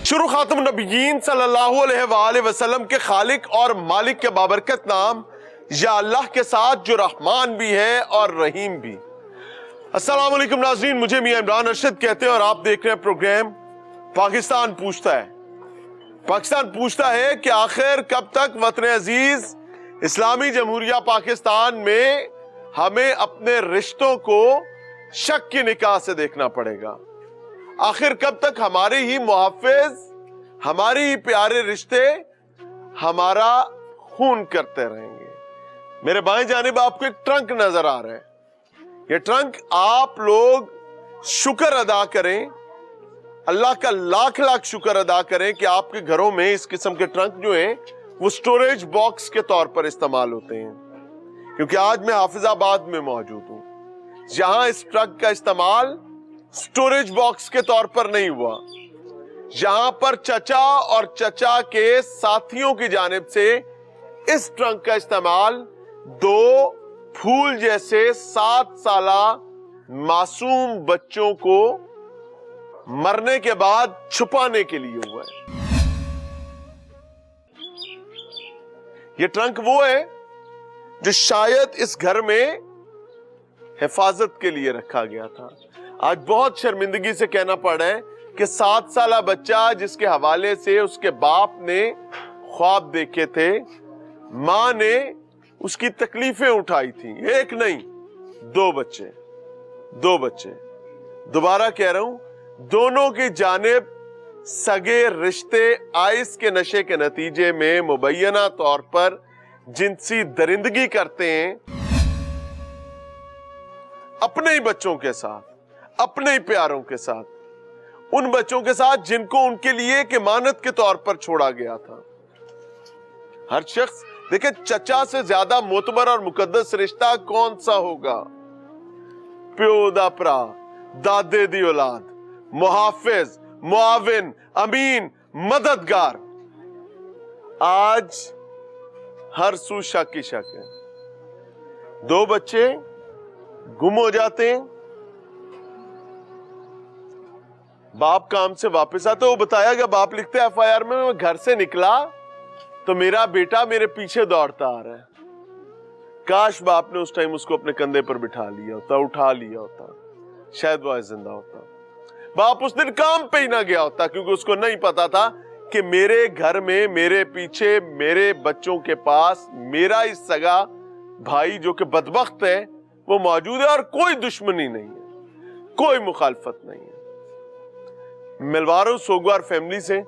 शुरू खातम नबीयीन सल्लल्लाहु अलैहि वसल्लम के खालिक और मालिक के बाबरकत नाम या अल्लाह के साथ जो रहमान भी है और रहीम भी। अस्सलाम वालेकुम नाज़रीन, मुझे मियां इमरान अरशद कहते हैं और आप देख रहे हैं प्रोग्राम पाकिस्तान पूछता है। पाकिस्तान पूछता है कि आखिर कब तक वतन अजीज इस्लामी जमहूरिया पाकिस्तान में हमें अपने रिश्तों को शक की निगाह से देखना पड़ेगा। आखिर कब तक हमारे ही मुहाफिज, हमारे ही प्यारे रिश्ते हमारा खून करते रहेंगे। मेरे बाएं जानिब आपको एक ट्रंक नजर आ रहा है। ये ट्रंक आप लोग शुक्र अदा करें, अल्लाह का लाख लाख शुक्र अदा करें कि आपके घरों में इस किस्म के ट्रंक जो हैं वो स्टोरेज बॉक्स के तौर पर इस्तेमाल होते हैं। क्योंकि आज मैं हाफिजाबाद में मौजूद हूं, जहां इस ट्रक का इस्तेमाल स्टोरेज बॉक्स के तौर पर नहीं हुआ, जहां पर चचा और चचा के साथियों की जानिब से इस ट्रंक का इस्तेमाल दो फूल जैसे 7 साला मासूम बच्चों को मरने के बाद छुपाने के लिए हुआ है। ये ट्रंक वो है जो शायद इस घर में हिफाजत के लिए रखा गया था। आज बहुत शर्मिंदगी से कहना पड़ रहा है कि 7 साला बच्चा जिसके हवाले से उसके बाप ने ख्वाब देखे थे, मां ने उसकी तकलीफें उठाई थी। एक नहीं, 2 बच्चे। दोबारा कह रहा हूं, दोनों की जानिब सगे रिश्ते आइस के नशे के नतीजे में मुबैना तौर पर जिनसी दरिंदगी करते हैं अपने ही बच्चों के साथ, अपने ही प्यारों के साथ, उन बच्चों के साथ जिनको उनके लिए एक इमानत के तौर पर छोड़ा गया था। हर शख्स देखे, चचा से ज्यादा मोतबर और मुकद्दस रिश्ता कौन सा होगा? प्यो दा भरा, दादे दी औलाद, मुहाफिज, मुआविन, अमीन, मददगार। आज हर सू शक ही शक है। 2 बच्चे गुम हो जाते हैं, बाप काम से वापस आते, वो बताया गया, बाप लिखते हैं FIR में, मैं घर से निकला तो मेरा बेटा मेरे पीछे दौड़ता आ रहा है। काश बाप ने उस टाइम उसको अपने कंधे पर बिठा लिया होता, उठा लिया होता, शायद वो जिंदा होता। बाप उस दिन काम पे ही ना गया होता, क्योंकि उसको नहीं पता था कि मेरे घर में, मेरे पीछे, मेरे बच्चों के पास मेरा ही सगा भाई जो कि बदबख्त है वो मौजूद है और कोई दुश्मनी नहीं है, कोई मुखालफत नहीं है। मिलवा रहा हूं सोगवार फैमिली से,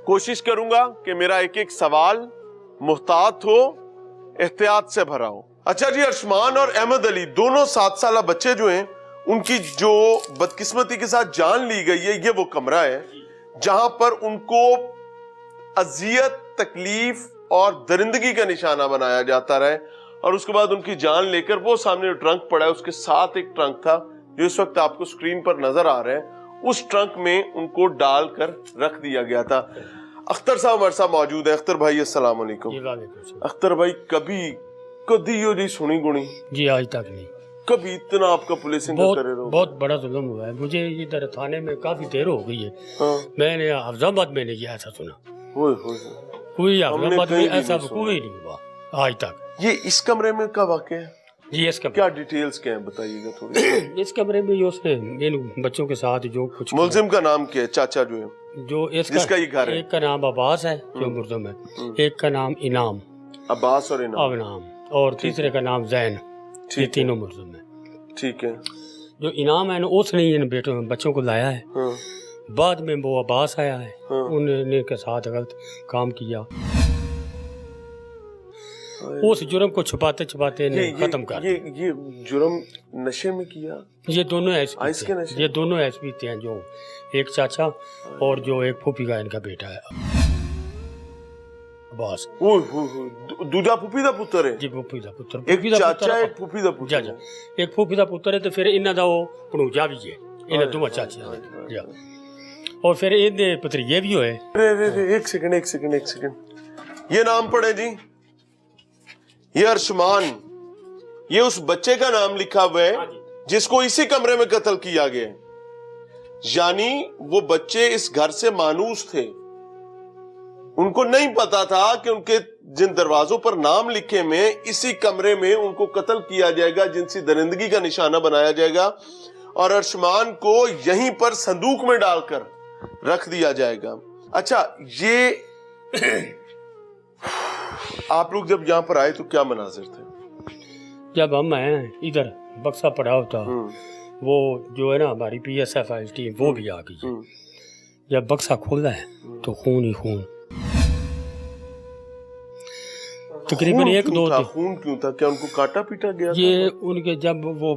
कोशिश करूंगा कि मेरा एक एक सवाल मुहतात हो, एहतियात से भरा हो। अच्छा जी, अरशमान और अहमद अली दोनों 7 साला बच्चे जो हैं, उनकी जो बदकिस्मती के साथ जान ली गई है, ये वो कमरा है जहां पर उनको अजियत, तकलीफ और दरिंदगी का निशाना बनाया जाता रहे और उसके बाद उनकी जान लेकर वो सामने जो ट्रंक पड़ा है, उसके साथ एक ट्रंक था जो इस वक्त आपको स्क्रीन पर नजर आ रहा है, उस ट्रंक में उनको डालकर रख दिया गया था। अख्तर साहब हमारे साथ मौजूद है। अख्तर भाई अस्सलाम वालेकुम। अख्तर भाई, कभी यो जी सुनी गुणी जी आज तक नहीं, कभी इतना आपका पुलिसिंग करे रहो। बहुत बड़ा जुल्म हुआ है मुझे। इधर थाने में काफी देर हो गई है। हाँ। मैंने हफ्जाबाद में नहीं ऐसा सुना, कोई हफ्जाबाद में ऐसा कोई नहीं हुआ आज तक। ये इस कमरे में का वाक़या है जी? इसका क्या डिटेल्स क्या है बताइएगा थोड़ी। इस कमरे में उसने इन बच्चों के साथ जो कुछ, मुलजिम का नाम क्या है? चाचा जो है, जो इसका ये घर है, एक का नाम अब्बास है जो मुर्दम है, एक का नाम इनाम, अब्बास और इनाम, और तीसरे का नाम जैन। ये तीनों मुर्दम है। ठीक है। जो इनाम है ना, उसने इन बच्चों को लाया है। बाद में वो अब्बास आया है, उन्होंने के साथ गलत काम किया, उस जुर्म को छुपाते छुपाते खत्म कर। ये जुर्म नशे में किया। ये दोनों एसपी थे, जो एक चाचा और जो एक फूफी का इनका बेटा है बस। दूजा फूफी दा पुत्र है जी? फूफी दा पुत्र, एक चाचा एक फूफी दा पुत्र, एक फूफी दा पुत्र है। तो फिर इन्हां दा वो भणूजा भी है, इन्हां दोवां चाचियां दा, और फिर इहदे भतरीए भी होए। एक सेकंड, ये नाम पढ़े जी। ये अरशमान, ये उस बच्चे का नाम लिखा हुआ है जिसको इसी कमरे में कत्ल किया गया है। यानी वो बच्चे इस घर से मानूस थे, उनको नहीं पता था कि उनके जिन दरवाजों पर नाम लिखे में इसी कमरे में उनको कत्ल किया जाएगा, जिनसी दरिंदगी का निशाना बनाया जाएगा और अर्शमान को यहीं पर संदूक में डालकर रख दिया जाएगा। अच्छा, ये आप लोग जब यहाँ पर आए तो क्या मनाजिर थे? जब हम आए इधर बक्सा पड़ा होता, वो जो है ना हमारी PSF टीम वो भी आ गई। जब बक्सा खुला है तो खून ही खून, तकरीबन 1-2 दिन। खून क्यों था? क्या उनको काटा पीटा गया ये था? उनके जब वो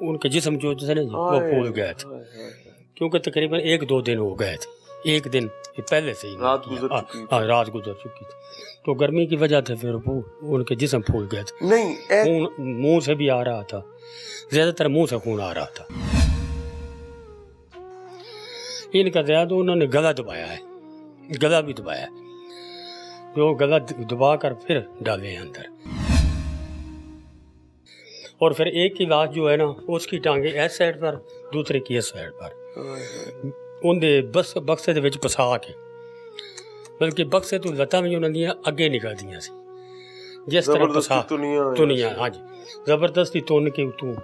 उनके जिस्म जो थे ना वो फूल गए थे, क्योंकि तकरीबन 1-2 दिन हो गए थे। एक दिन पहले से ही रात गुजर चुकी थी, तो गर्मी की वजह से फिर वो उनके जिस्म फूल गए थे। नहीं, खून मुंह से भी आ रहा था, ज्यादातर मुंह से खून आ रहा था। इनका ज्यादा उन्होंने गला दबाया है, गला भी दबाया है, जो गला दबा कर फिर डाले हैं अंदर। और फिर एक की लाश जो है ना उसकी टांगे इस साइड पर, दूसरे की इस साइड पर, उनके बक्से ਦੇ ਵਿੱਚ ਫਸਾ ਕੇ, ਬਲਕਿ ਬਕਸੇ ਤੋਂ ਲੱਤਾਂ ਵੀ ਉਹਨਾਂ ਦੀਆਂ ਅੱਗੇ ਨਿਕਲ ਦੀਆਂ ਸੀ, ਜਿਸ ਤਰ੍ਹਾਂ ਫਸਾ ਦੁਨੀਆ। ਹਾਂਜੀ, ਜ਼ਬਰਦਸਤੀ ਤੁੰਨ ਕੇ ਉਤੋਂ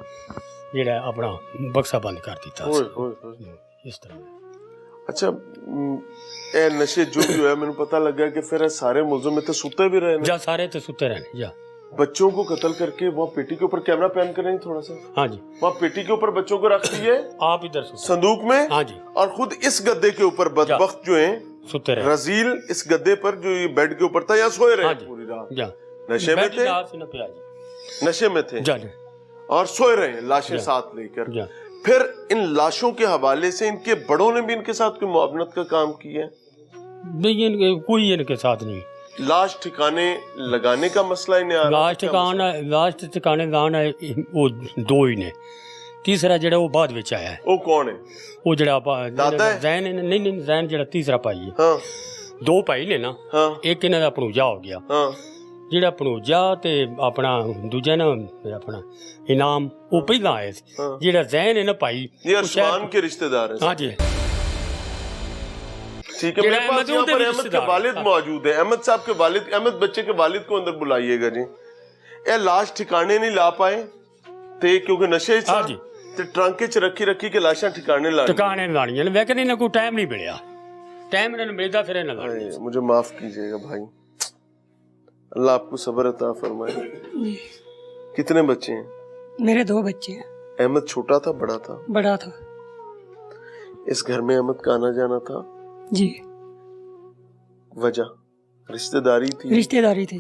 ਜਿਹੜਾ ਆਪਣਾ ਬਕਸਾ ਬੰਦ ਕਰ ਦਿੱਤਾ ਸੀ ਇਸ ਤਰ੍ਹਾਂ। ਅੱਛਾ, ਇਹ ਨਸ਼ੇ ਜੋ ਵੀ ਹੋਇਆ, ਮੈਨੂੰ ਪਤਾ ਲੱਗਾ ਕਿ ਫਿਰ ਸਾਰੇ ਮੁਲਜ਼ਮ ਇੱਥੇ ਸੁੱਤੇ ਵੀ ਰਹੇ ਨੇ ਜਾਂ ਸਾਰੇ ਤੇ ਸੁੱਤੇ ਰਹੇ ਨੇ। ਜਾਂ बच्चों को कत्ल करके वहाँ पेटी के ऊपर, कैमरा पैन करेंगे थोड़ा सा। हाँ जी, वहाँ पेटी के ऊपर बच्चों को रख दिए, आप इधर संदूक में। हाँ जी, और खुद इस गद्दे के ऊपर बदबख्त जो है सुते रहे। रजील इस गद्दे पर जो ये बेड के ऊपर था, या सोए रहे पूरी रात। नशे में थे, नशे में थे और सोए रहे, लाशें साथ लेकर। फिर इन लाशों के हवाले से इनके बड़ों ने भी इनके साथ कोई मुआवनत का काम किया? नहीं, कोई इनके साथ नहीं। लाश ठिकाने लगाने का मसला इन्हें आ रहा? लाश ठिकाने लाना वो 2 ही ने, तीसरा जड़ा वो बाद विच आया है। वो कौन है? वो जड़ा दादा है? जैन नहीं, जैन जड़ा तीसरा भाई है। हाँ। 2 भाई ने ना। हाँ। एक इन्हां दा भणूजा हो गया। हाँ। ਜਿਹੜਾ ਭਣੂਜਾ ਤੇ ਆਪਣਾ ਦੂਜਾ ਨਾ ਆਪਣਾ ਇਨਾਮ ਉਹ ਪਹਿਲਾਂ ਆਏ ਸੀ। ਜਿਹੜਾ ਜ਼ੈਨ ਹੈ ਨਾ ਭਾਈ, ये अरशमान के रिश्तेदार हैं। हाँ जी, ठीक है। मेरे पास यहाँ पर अहमद के वालिद मौजूद है। अहमद साहब के वालिद, अहमद बच्चे के वालिद को अंदर बुलाइएगा जी। ये लाश ठिकाने नहीं ला पाए ते क्योंकि नशे ते ट्रंक च रखी के लाशां ठिकाने लानियां, लेकिन इन्हें कोई टाइम नहीं मिलिया। टाइम इन्हें मिलता फिर इन्हें लानियां। मुझे माफ कीजिएगा भाई, अल्लाह आपको सब्र अता फरमाए। कितने बच्चे हैं? मेरे 2 बच्चे हैं। अहमद छोटा था बड़ा था? बड़ा था। इस घर में अहमद का आना जाना था? जी। वजह रिश्तेदारी थी? रिश्तेदारी थी।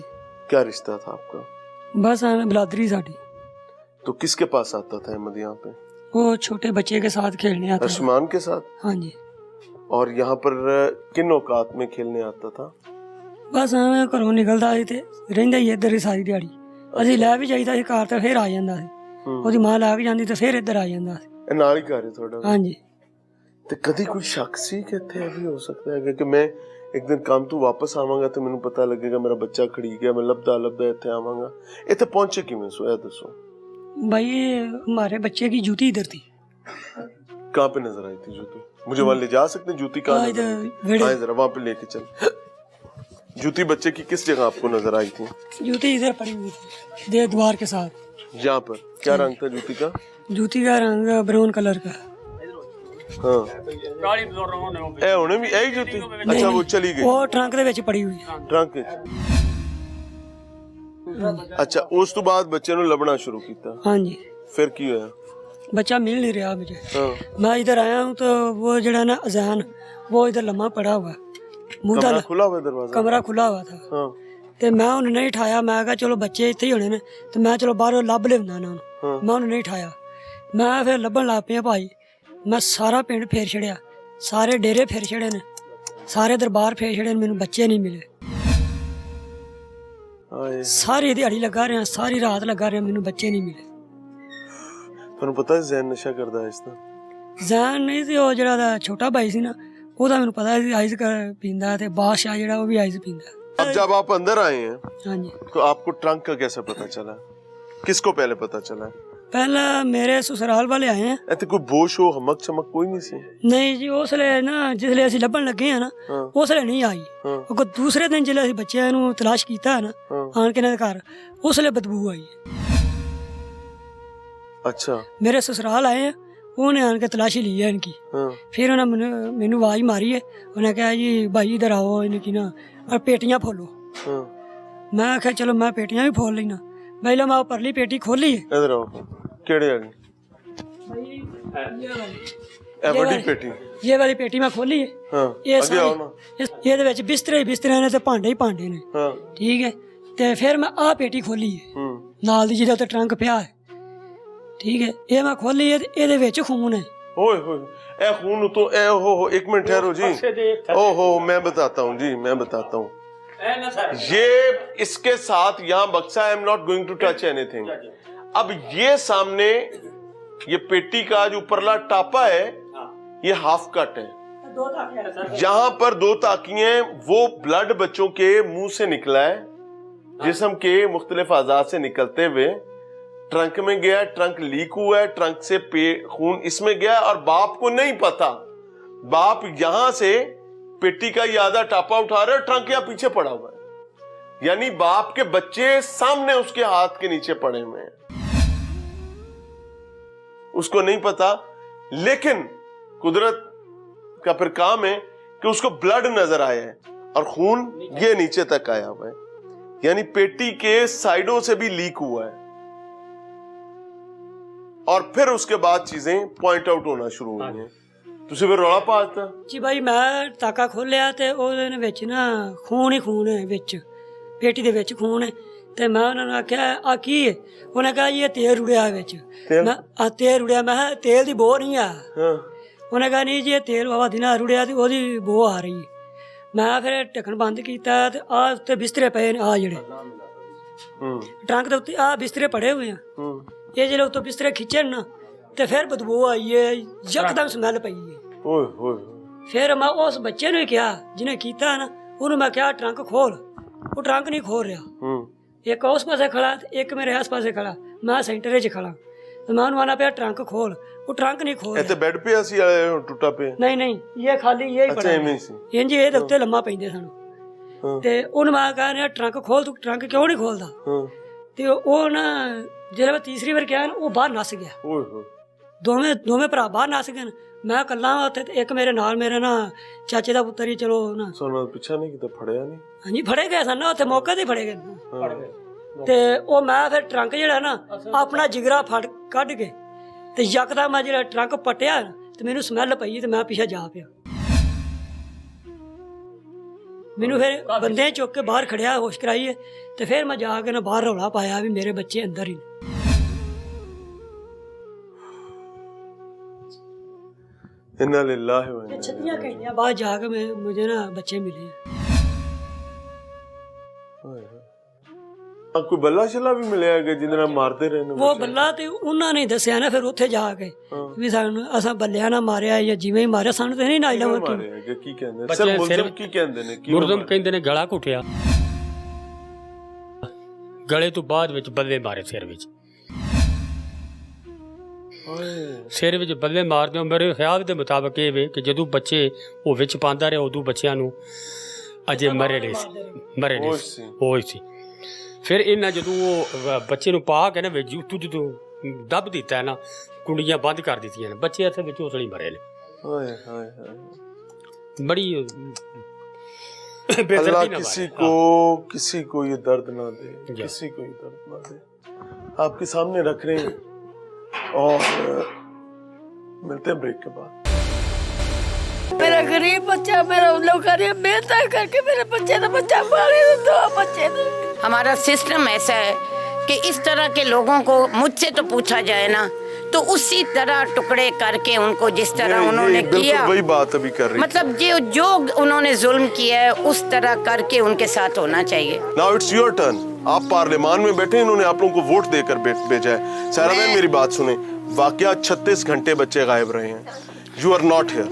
क्या रिश्ता था आपका? बस बिरादरी साडी। तो किसके पास आता था अहमद यहाँ पे? वो छोटे बच्चे के साथ खेलने आता था। अरशमान के साथ? हाँ जी। और यहाँ पर किन औकात में खेलने आता था? बस घरों निकलदा सी ते रहिंदा ही इधर ही सारी दिहाड़ी। ਅਸੀਂ ਲੈ ਵੀ ਜਾਈਦਾ ਸੀ ਕਾਰ ਤੇ ਫਿਰ ਆ ਜਾਂਦਾ ਸੀ। ਉਹਦੀ ਮਾਂ ਲੈ ਕੇ ਜਾਂਦੀ ਤੇ ਫਿਰ ਇੱਧਰ ਆ ਜਾਂਦਾ ਸੀ। ਇਹ ਨਾਲ ਹੀ ਘਰ ਹੈ ਤੁਹਾਡਾ? ਹਾਂਜੀ। ਤੇ ਕਦੀ ਕੋਈ ਸ਼ੱਕ ਸੀ ਕਿ ਇੱਥੇ ਇਹ ਵੀ ਹੋ ਸਕਦਾ ਹੈ ਕਿ ਮੈਂ ਇੱਕ ਦਿਨ ਕੰਮ ਤੋਂ ਵਾਪਸ ਆਵਾਂਗਾ ਤੇ ਮੈਨੂੰ ਪਤਾ ਲੱਗੇਗਾ ਮੇਰਾ ਬੱਚਾ ਖੜੀ ਗਿਆ, ਮੈਂ ਲੱਭਦਾ ਇੱਥੇ ਆਵਾਂਗਾ? ਇੱਥੇ ਪਹੁੰਚੇ ਕਿਵੇਂ ਸੋ ਇਹ ਦੱਸੋ भाई। हमारे बच्चे की जूती इधर थी। कहाँ पे नजर आई थी जूती? मुझे वहाँ ले जा सकते हैं? जूती कहाँ? जरा वहाँ पे लेके चल। जूती बच्चे की किस जगह आपको नजर आई थी? जूती इधर पड़ी हुई थी द्वार के साथ। यहाँ पर क्या रंग था जूती का? जूती का रंग ब्राउन कलर का। हाँ। भी यही जूती? अच्छा, वो चली गई? वो ट्रंक दे विच पड़ी हुई। ट्रंक? अच्छा, उस तो बाद बच्चे ने लभना शुरू किया? हाँ जी। फिर की होया? बच्चा मिल नहीं रहा मुझे। मैं इधर आया हूँ तो वो जड़ा ना अजान, वो इधर लम्हा पड़ा हुआ, कमरा खुला हुआ, दरवाजा कमरा खुला हुआ था। ते मैं उन्हें नहीं उठाया। मैं कहा चलो बच्चे इत्थे ही होने ने, तो मैं चलो बाहरों लभ लिया ना। मैं उन्हें नहीं उठाया। मैं फिर लभन लग पिया भाई। मैं सारा पिंड फेर छड़िया, सारे डेरे फेर छड़े ने, सारे दरबार फेर छड़े, मैनू बच्चे नहीं मिले। सारी दिहाड़ी लगा रहा, सारी रात लगा रहा, मैनू बच्चे नहीं मिले। ਤੁਹਾਨੂੰ ਪਤਾ ਹੈ ਜ਼ੈਨ ਨਸ਼ਾ ਕਰਦਾ ਹੈ? ਇਸ ਦਾ ਜ਼ੈਨ ਨਹੀਂ ਸੀ, ਉਹ ਜਿਹੜਾ ਛੋਟਾ ਭਾਈ ਸੀ ਨਾ, ਉਹਦਾ ਮੈਨੂੰ ਪਤਾ ਸੀ ਆਈਸ ਪੀਂਦਾ, ਤੇ ਬਾਦਸ਼ਾਹ ਜਿਹੜਾ ਉਹ ਵੀ ਆਈਸ पींदा। अब जब आप अंदर आए हैं, हाँ जी, तो आपको ट्रंक का कैसे पता चला? किसको पहले पता चला ਪਹਿਲਾਂ ਮੇਰੇ ਸਸੁਰਾਲ ਵਾਲੇ ਆਏ ਆ। ਇੱਥੇ ਕੋਈ ਬੋਸ਼ ਹੋ ਹਮਕ ਚਮਕ ਕੋਈ ਨਹੀਂ ਸੀ? ਨਹੀਂ ਜੀ, ਉਸ ਵੇਲੇ ਨਾ ਜਿਸਲੇ ਅਸੀਂ ਲੱਭਣ ਲੱਗੇ ਆ ਨਾ ਉਸ ਵੇਲੇ ਨਹੀਂ ਆਈ। ਉਹ ਦੂਸਰੇ ਦਿਨ ਜਿਹੜੇ ਅਸੀਂ ਬੱਚਿਆਂ ਨੂੰ ਤਲਾਸ਼ ਕੀਤਾ ਨਾ ਆਣ ਕੇ ਇਹਨਾਂ ਦੇ ਘਰ, ਉਸ ਵੇਲੇ ਬਦਬੂ ਆਈ। ਅੱਛਾ, ਮੇਰੇ ਸਸੁਰਾਲ ਆਏ ਆ, ਉਹਨੇ ਆਣ ਕੇ ਤਲਾਸ਼ੀ ਲਈ ਹੈ ਇਨकी। ਫਿਰ ਉਹਨਾਂ ਮੈਨੂੰ ਆਵਾਜ਼ ਮਾਰੀ ਹੈ, ਉਹਨੇ ਕਿਹਾ ਜੀ ਭਾਈ ਇਧਰ ਆਓ, ਇਨकी ਨਾ और पेटियां खोलो। मैं आख्या चलो मैं पेटियां भी खोल लेना। पहले मैं परली पेटी खोली है। इधर आओ, केड़े आ गई ये वाली पेटी मैं खोली है। ये ਇਹਦੇ ਵਿੱਚ ਬਿਸਤਰੇ ਨੇ ਤੇ ਭਾਂਡੇ ਹੀ ਭਾਂਡੇ ਨੇ। ਠੀਕ ਹੈ, ਤੇ ਫਿਰ ਮੈਂ ਆ ਪੇਟੀ ਖੋਲੀ ਹੈ ਨਾਲ ਦੀ, ਜਿਹਦੇ ਉੱਤੇ ਟਰੰਕ ਪਿਆ ਹੈ। ਠੀਕ ਹੈ, ਇਹ ਮੈਂ ਖੋਲੀ ਹੈ, ਇਹਦੇ ਵਿੱਚ ਖੂਨ ਹੈ। ओए होए, ए खून तो ए हो, एक मिनट ठहरो जी। ओहो, मैं बताता हूँ जी, मैं बताता हूँ। ये इसके साथ यहाँ बक्सा, I am not going to touch anything. अब ये सामने ये पेटी का जो ऊपरला टापा है, ये हाफ कट है। जहां पर 2 ताकियां, वो ब्लड बच्चों के मुंह से निकला है, जिस्म के मुख्तलिफ आज़ाद से निकलते हुए ट्रंक में गया, ट्रंक लीक हुआ है, ट्रंक से खून इसमें गया, और बाप को नहीं पता। बाप यहां से पेटी का ये आधा टापा उठा रहा है, ट्रंक यहां पीछे पड़ा हुआ है, यानी बाप के बच्चे सामने उसके हाथ के नीचे पड़े हुए हैं। उसको नहीं पता, लेकिन कुदरत का फिर काम है कि उसको ब्लड नजर आया है और खून ये नीचे तक आया हुआ है, यानी पेटी के साइडों से भी लीक हुआ है। और फिर उसके बाद चीजें पॉइंट आउट होना शुरू हुई हैं। ਤੁਸੀਂ ਫਿਰ ਰੌਲਾ ਪਾ ਦਿੱਤਾ ਜੀ ਭਾਈ। ਮੈਂ ਟਾਕਾ ਖੋਲਿਆ ਤੇ ਉਹਦੇ ਵਿੱਚ ਨਾ ਖੂਨ ਹੀ ਖੂਨ ਹੈ, ਵਿੱਚ ਪੇਟੀ ਦੇ ਵਿੱਚ ਖੂਨ ਹੈ। ਤੇ ਮੈਂ ਉਹਨਾਂ ਨੂੰ ਆਖਿਆ ਆ ਕੀ ਹੈ? ਉਹਨੇ ਕਿਹਾ ਇਹ ਤੇਲ ਰੁੜਿਆ ਵਿੱਚ। ਮੈਂ ਆ ਤੇਲ ਰੁੜਿਆ? ਮੈਂ ਕਿਹਾ ਤੇਲ ਦੀ ਬੋ ਨਹੀਂ ਆ। ਉਹਨੇ ਕਿਹਾ ਨਹੀਂ ਜੀ ਇਹ ਤੇਲ ਬਾਬਾ ਦਿਨਾ ਰੁੜਿਆ ਤੇ ਉਹਦੀ ਬੋ ਆ ਰਹੀ। ਮੈਂ ਫਿਰ ਢੱਕਣ ਬੰਦ ਕੀਤਾ ਤੇ ਆ ਉੱਤੇ ਬਿਸਤਰੇ ਪਏ ਨੇ, ਆ ਜਿਹੜੇ ਟਰੰਕ ਦੇ ਉੱਤੇ ਆ ਬਿਸਤਰੇ ਪੜੇ ਹੋਏ ਆ। ਇਹ ਜਿਹੜੇ ਉੱਤੋਂ ਬਿਸਤਰੇ ਖਿੱਚੇ ਨਾ ਤੇ ਫਿਰ ਬਦਬੂ ਆਈ ਹੈ, ਯਕਦਮ ਸਮੈਲ ਪਈ ਹੈ। ਓਏ ਹੋਏ। ਫਿਰ ਮੈਂ ਉਸ ਬੱਚੇ ਨੂੰ ਕਿਹਾ ਜਿਹਨੇ ਕੀਤਾ ਨਾ, ਉਹਨੂੰ ਮੈਂ ਕਿਹਾ ਟਰੰਕ ਖੋਲ। ਉਹ ਟਰੰਕ ਨਹੀਂ ਖੋਲ ਰਿਹਾ। ਇੱਕ ਉਸ ਪਾਸੇ ਖੜਾ ਤੇ ਇੱਕ ਮੇਰੇ ਇਸ ਪਾਸੇ ਖੜਾ, ਮੈਂ ਸੈਂਟਰ 'ਚ ਖੜਾ। ਤੇ ਮੈਂ ਉਹਨੂੰ ਆਣਾ ਪਿਆ ਟਰੰਕ ਖੋਲ, ਉਹ ਟਰੰਕ ਨਹੀਂ ਖੋਲ। ਇੱਥੇ ਬੈੱਡ ਪਿਆ ਸੀ, ਟੁੱਟਾ ਪਿਆ? ਨਹੀਂ, ਇਹ ਖਾਲੀ ਇਹ ਹੀ ਪੜਾ ਇੰਜ, ਇਹਦੇ ਉੱਤੇ ਲੰਮਾ ਪੈਂਦੇ ਸਨ। ਤੇ ਉਹਨੂੰ ਮੈਂ ਕਹਿ ਰਿਹਾ ਟਰੰਕ ਖੋਲ, ਤੂੰ ਟਰੰਕ ਕਿਉਂ ਨਹੀਂ ਖੋਲਦਾ? ਤੇ ਉਹ ਨਾ ਜਦੋਂ ਮੈਂ ਤੀਸਰੀ ਵਾਰ ਕਿਹਾ ਉਹ ਬਾਹਰ ਨੱਸ ਗਿਆ। ਦੋਵੇਂ ਭਰਾ ਬਾਹਰ ਨੱਸ ਗਏ। ਮੈਂ ਇਕੱਲਾ ਉੱਥੇ, ਤੇ ਇੱਕ ਮੇਰੇ ਨਾਲ ਮੇਰੇ ਨਾ ਚਾਚੇ ਦਾ ਪੁੱਤਰ ਹੀ। ਚਲੋ ਨਾ ਸੋਨਾ ਪਿੱਛਾ ਨਹੀਂ ਕਿਤੇ ਫੜਿਆ ਨਹੀਂ? ਹਾਂਜੀ ਫੜੇ ਗਏ ਸਨ, ਉੱਥੇ ਮੌਕੇ ਤੇ ਫੜੇ ਗਏ। ਤੇ ਉਹ ਮੈਂ ਫਿਰ ਟਰੰਕ ਜਿਹੜਾ ਨਾ ਆਪਣਾ ਜਿਗਰਾ ਫੜ ਕੱਢ ਕੇ ਤੇ ਯਕਦਮ ਮੈਂ ਜਿਹੜਾ ਟਰੰਕ ਪਟਿਆ ਤੇ ਮੈਨੂੰ ਸਮੈਲ ਪਈ ਤੇ ਮੈਂ ਪਿੱਛੇ ਜਾ ਪਿਆ। ਮੈਨੂੰ ਫਿਰ ਬੰਦੇ ਚੁੱਕ ਕੇ ਬਾਹਰ ਖੜਿਆ, ਹੋਸ਼ ਕਰਾਈਏ। ਤੇ ਫਿਰ ਮੈਂ ਜਾ ਕੇ ਨਾ ਬਾਹਰ ਰੌਲਾ ਪਾਇਆ ਵੀ ਮੇਰੇ ਬੱਚੇ ਅੰਦਰ ਹੀ। इन्ना लिल्लाह व इन्ना 36 घंटे बाद जाके मुझे ना बच्चे मिले। ਕੋਈ ਬੱਲਾ ਸ਼ੱਲਾ ਵੀ ਮਿਲਿਆ ਕਿ ਜਿਹਦੇ ਨਾਲ ਮਾਰਦੇ ਰਹੇ ਨੇ? ਉਹ ਬੱਲਾ ਤੇ ਉਹਨਾਂ ਨੇ ਦੱਸਿਆ ਨਾ ਫਿਰ ਉੱਥੇ ਜਾ ਕੇ ਵੀ ਸਾਨੂੰ ਅਸਾਂ ਬੱਲਿਆਂ ਨਾਲ ਮਾਰਿਆ ਜਾਂ ਜਿਵੇਂ ਹੀ ਮਾਰਿਆ, ਸਾਨੂੰ ਤੇ ਨਹੀਂ ਨਾਇਲਾ ਮਾਰਿਆ। ਕੀ ਕਹਿੰਦੇ ਸਰ ਮੁਲਜ਼ਮ? ਕੀ ਕਹਿੰਦੇ ਨੇ? ਮੁਲਜ਼ਮ ਕਹਿੰਦੇ ਨੇ ਗਲਾ ਘੁੱਟਿਆ, ਗਲੇ ਤੋਂ ਬਾਅਦ ਵਿੱਚ ਬੱਲੇ ਮਾਰੇ ਸਿਰ ਵਿੱਚ। ਸਿਰ ਵਿੱਚ ਬੱਲੇ ਮਾਰਦੇ ਹੋ। ਮੇਰੇ ਖਿਆਲ ਦੇ ਮੁਤਾਬਕ ਇਹ ਵੇ ਕਿ ਜਦੋਂ ਬੱਚੇ ਉਹ ਵਿੱਚ ਪਾਉਂਦਾ ਰਿਹਾ ਉਦੋਂ ਬੱਚਿਆਂ ਨੂੰ ਅਜੇ ਮਰੇ ਨਹੀਂ ਸੀ, ਹੋਈ ਸੀ। ਫਿਰ ਇਹਨਾਂ ਜਦੋਂ ਉਹ ਬੱਚੇ ਨੂੰ ਪਾ ਕੇ ਨਾ ਵਿੱਚ ਉੱਤੋਂ ਜਦੋਂ ਦੱਬ ਦਿੱਤਾ ਨਾ, ਕੁੰਡੀਆਂ ਬੰਦ ਕਰ ਦਿੱਤੀਆਂ ਨੇ, ਬੱਚੇ ਇੱਥੇ ਵਿੱਚ ਉਸਲੇ ਮਰੇ ਨੇ। बड़ी अल्लाह किसी को ये दर्द ना दे, किसी को ये दर्द ना दे। आपके सामने रख रहे हैं और मिलते हैं ब्रेक के बाद। मेरा गरीब बच्चा, मेरा लोग मेहनत करके मेरे बच्चे का बच्चा पाले, 2 बच्चे। हमारा सिस्टम ऐसा है कि इस तरह के लोगों को मुझसे तो पूछा जाए ना तो उसी तरह टुकड़े करके उनको जिस तरह उन्होंने किया, वही बात अभी कर रही, मतलब जो उन्होंने जुल्म किया है उस तरह करके उनके साथ होना चाहिए। Now it's your turn. आप पार्लियामान में बैठे, इन्होंने आप लोगों को वोट देकर भेजा है। सारा बहन मेरी बात सुने, वाकया 36 घंटे बच्चे गायब रहे हैं। You are not here.